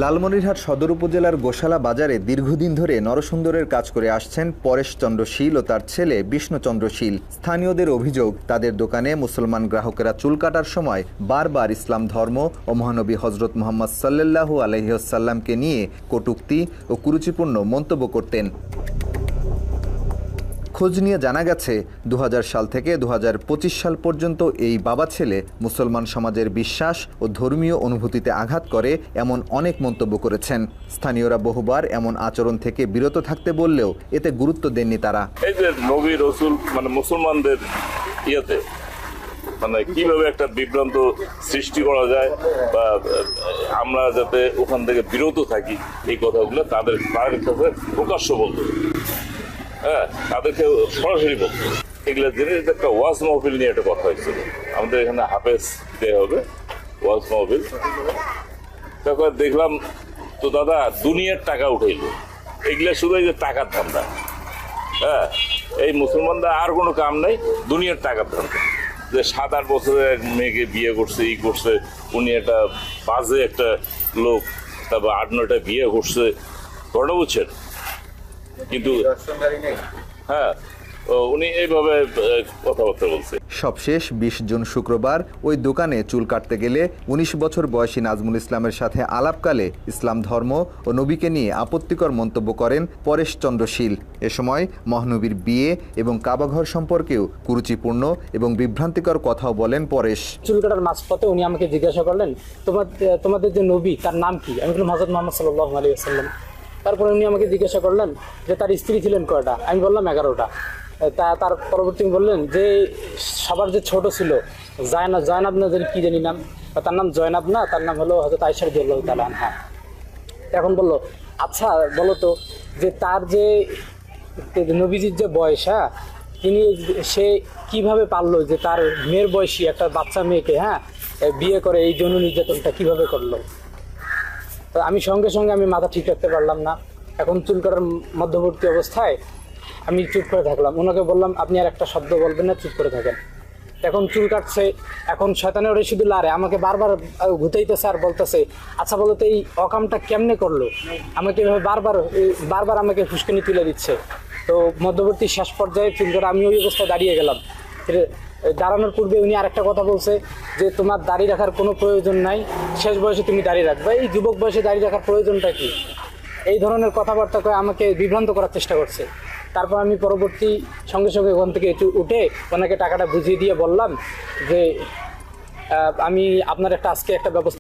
লালমনিরহাট সদর উপজেলার গোশালা বাজারে দীর্ঘদিন ধরে নরসুন্দরের কাজ করে আসছেন পরেশ চন্দ্র শীল ও তার ছেলে বিষ্ণুচন্দ্র শীল। স্থানীয়দের অভিযোগ, তাদের দোকানে মুসলমান গ্রাহকেরা চুল কাটার সময় বারবার ইসলাম ধর্ম ও মহানবী হজরত মুহাম্মদ সাল্লাল্লাহু আলাইহি ওয়াসাল্লামকে নিয়ে কটূক্তি ও কুরুচিপূর্ণ মন্তব্য করতেন। খোঁজ নিয়ে জানা গেছে 2000 সাল থেকে 2025 সাল পর্যন্ত এই বাবা ছেলে মুসলমান সমাজের বিশ্বাস ও ধর্মীয় অনুভূতিতে আঘাত করে এমন অনেক মন্তব্য করেছেন। স্থানীয়রা বহুবার এমন আচরণ থেকে বিরত থাকতে বললেও এতে গুরুত্ব দেননি তারা। এই যে নবী রাসূল মুসলমানদের ইয়েতে কিভাবে একটা বিভ্রান্ত সৃষ্টি করা যায় বা আমরা যাতে ওখান থেকে বিরত থাকি, এই কথাগুলো তাদের কাছে প্রকাশ্য বলতো, হ্যাঁ, তাদেরকে সরাসরি বলতো। এগুলো জেনে একটা ওয়াজ মাহফিল নিয়ে একটা কথা হয়েছিল, আমাদের এখানে হাফেজ দেওয়া হবে ওয়াজ মাহফিল। তারপর দেখলাম তো দাদা দুনিয়ার টাকা উঠাইল, এগুলা শুধু এই যে টাকার ধান্দা। হ্যাঁ, এই মুসলমানরা আর কোনো কাম নাই, দুনিয়ার টাকার ধান্দা। যে 7-8 বছরের এক মেয়েকে বিয়ে করছে, ই করছে, উনি একটা বাজে একটা লোক, তারপর 8-9টা বিয়ে করছে, ঘটনা বুঝছেন। কিন্তু হ্যাঁ, উনি এইভাবে কথাবার্তা বলছে। সবশেষ 20 জুন শুক্রবার ওই দোকানে চুল কাটতে গেলে 19 বছর বয়সী নাজমুল ইসলামের সাথে আলাপকালে ইসলাম ধর্ম ও নবীকে নিয়ে আপত্তিকর মন্তব্য করেন পরেশ চন্দ্র শীল। এ সময় মহানবীর বিয়ে এবং কাবাঘর সম্পর্কেও কুরুচিপূর্ণ এবং বিভ্রান্তিকর কথাও বলেন পরেশ। চুল কাটার মাঝপথে উনি আমাকে জিজ্ঞাসা করলেন, তোমাদের যে নবী তার নাম কি? আমি বললাম হযরত মুহাম্মদ সাল্লাল্লাহু আলাইহি ওয়াসাল্লাম। তারপরে উনি আমাকে জিজ্ঞাসা করলেন যে তার স্ত্রী ছিলেন কয়টা? আমি বললাম 11টা। তার পরবর্তী বললেন যে সবার যে ছোট ছিল জয়নাব না জানি কি জানি নাম, তার নাম জয়নাব না, তার নাম হলো হযরত আয়েশা রাদিয়াল্লাহু তাআলা আনহা। এখন বললো, আচ্ছা বলো তো যে তার যে নবীজির যে বয়স, হ্যাঁ, সে কিভাবে পারলো যে তার মেয়ের বয়সী একটা বাচ্চা মেয়েকে বিয়ে করে এই যৌন নির্যাতনটা কিভাবে করলো? আমি সঙ্গে সঙ্গে মাথা ঠিক রাখতে পারলাম না। এখন চুল কাটার মধ্যবর্তী অবস্থায় আমি চুপ করে থাকলাম। ওনাকে বললাম, আপনি আর একটা শব্দ বলবেন না, চুপ করে থাকেন। এখন চুল কাটছে, এখন শয়তানের ওরে শুধু লারে আমাকে বারবার ঘুতাইতেছে আর বলতেছে, আচ্ছা বলো তো এই অকামটা কেমনে করলো? আমাকে এভাবে বারবার আমাকে ফুসকানি তুলে দিচ্ছে। তো মধ্যবর্তী শেষ পর্যায়ে চুল কাটা আমি ওই অবস্থায় দাঁড়িয়ে গেলাম। দাঁড়ানোর পূর্বে উনি আরেকটা কথা বলছে যে তোমার দাড়ি রাখার কোনো প্রয়োজন নাই, শেষ বয়সে তুমি দাড়ি রাখবে, এই যুবক বয়সে দাড়ি রাখার প্রয়োজনটা কি? এই ধরনের কথাবার্তা করে আমাকে বিভ্রান্ত করার চেষ্টা করছে। তারপর আমি পরবর্তী সঙ্গে সঙ্গে ওখান থেকে উঠে ওনাকে টাকাটা বুঝিয়ে দিয়ে বললাম যে আমি আপনার আজকে একটা ব্যবস্থা